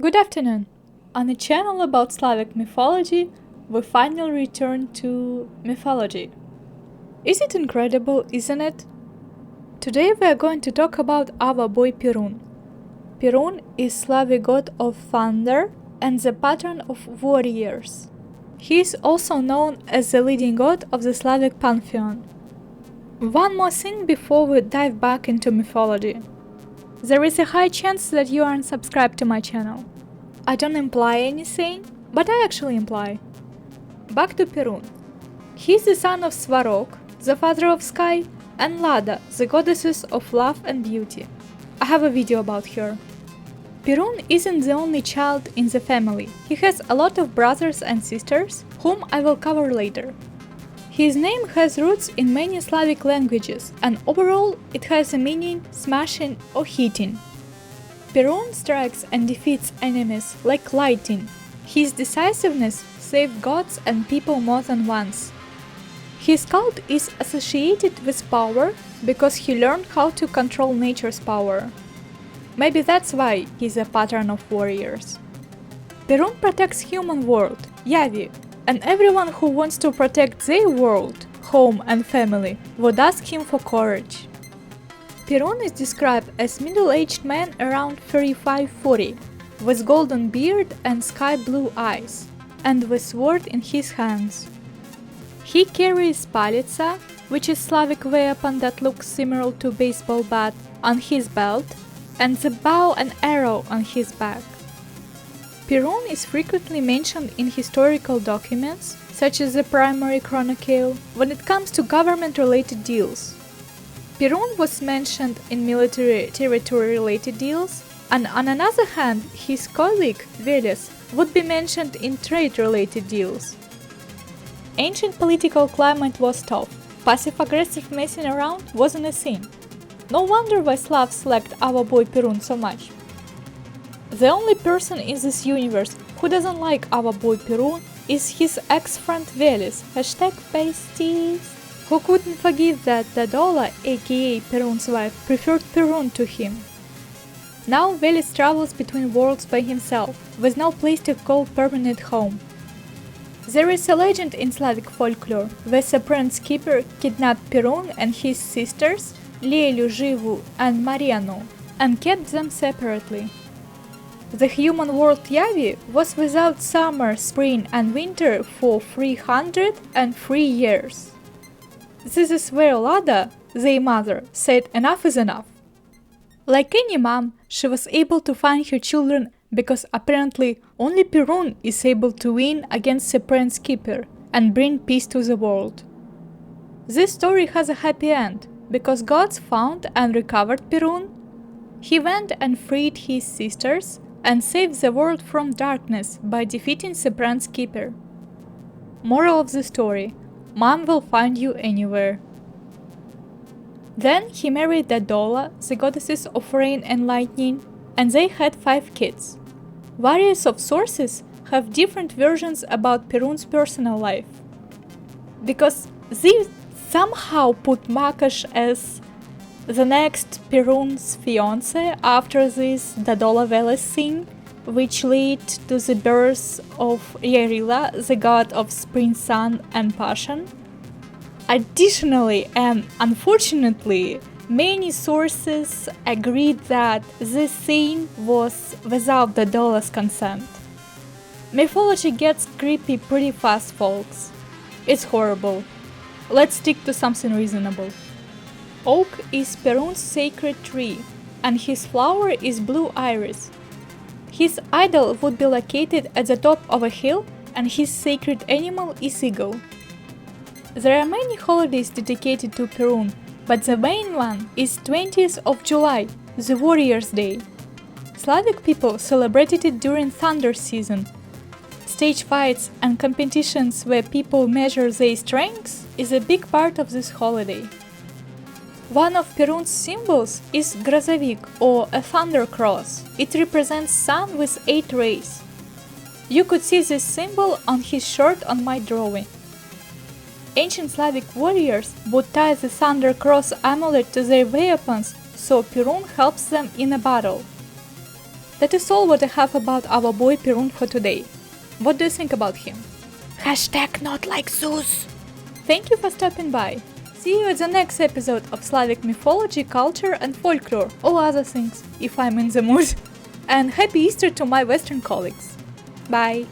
Good afternoon! On a channel about Slavic mythology, we finally return to mythology. Is it incredible, isn't it? Today we are going to talk about our boy Perun. Perun is Slavic god of thunder and the patron of warriors. He is also known as the leading god of the Slavic pantheon. One more thing before we dive back into mythology. There is a high chance that you aren't subscribed to my channel. I don't imply anything, but I actually imply. Back to Perun. He is the son of Svarog, the father of sky, and Lada, the goddesses of love and beauty. I have a video about her. Perun isn't the only child in the family. He has a lot of brothers and sisters, whom I will cover later. His name has roots in many Slavic languages, and overall it has a meaning smashing or hitting. Perun strikes and defeats enemies like lightning. His decisiveness saved gods and people more than once. His cult is associated with power because he learned how to control nature's power. Maybe that's why he's a patron of warriors. Perun protects human world, Yavi, and everyone who wants to protect their world, home and family would ask him for courage. Perun is described as middle-aged man around 35-40, with golden beard and sky-blue eyes, and with sword in his hands. He carries palitsa, which is Slavic weapon that looks similar to a baseball bat, on his belt, and the bow and arrow on his back. Perun is frequently mentioned in historical documents, such as the primary chronicle, when it comes to government-related deals. Perun was mentioned in military territory-related deals, and on another hand, his colleague, Veles, would be mentioned in trade-related deals. Ancient political climate was tough. Passive-aggressive messing around wasn't a thing. No wonder why Slavs liked our boy Perun so much. The only person in this universe who doesn't like our boy Perun is his ex-friend Veles, #pasties, who couldn't forgive that Dadola, aka Perun's wife, preferred Perun to him. Now Veles travels between worlds by himself, with no place to call permanent home. There is a legend in Slavic folklore where the prince keeper kidnapped Perun and his sisters, Lelu, Živu, and Marianu, and kept them separately. The human world Yavi was without summer, spring and winter for 303 years. This is where Lada, their mother, said enough is enough. Like any mom, she was able to find her children because apparently only Perun is able to win against the prince keeper and bring peace to the world. This story has a happy end because gods found and recovered Perun. He went and freed his sisters and saved the world from darkness by defeating the prince keeper. Moral of the story: Mom will find you anywhere. Then he married Dadola, the goddesses of rain and lightning, and they had 5 kids. Various of sources have different versions about Perun's personal life. Because they somehow put Makash as the next Perun's fiance after this Dadola Veles thing, which led to the birth of Yarila, the god of spring, sun and passion. Additionally, and unfortunately, many sources agreed that this scene was without Dadola's consent. Mythology gets creepy pretty fast, folks. It's horrible. Let's stick to something reasonable. Oak is Perun's sacred tree, and his flower is blue iris. His idol would be located at the top of a hill, and his sacred animal is eagle. There are many holidays dedicated to Perun, but the main one is 20th of July, the Warriors' Day. Slavic people celebrated it during thunder season. Stage fights and competitions where people measure their strengths is a big part of this holiday. One of Perun's symbols is Grozovik, or a thunder cross. It represents sun with 8 rays. You could see this symbol on his shirt on my drawing. Ancient Slavic warriors would tie the thunder cross amulet to their weapons, so Perun helps them in a battle. That is all what I have about our boy Perun for today. What do you think about him? Hashtag not like Zeus. Thank you for stopping by. See you at the next episode of Slavic mythology, culture and folklore, or other things, if I'm in the mood. And happy Easter to my Western colleagues. Bye!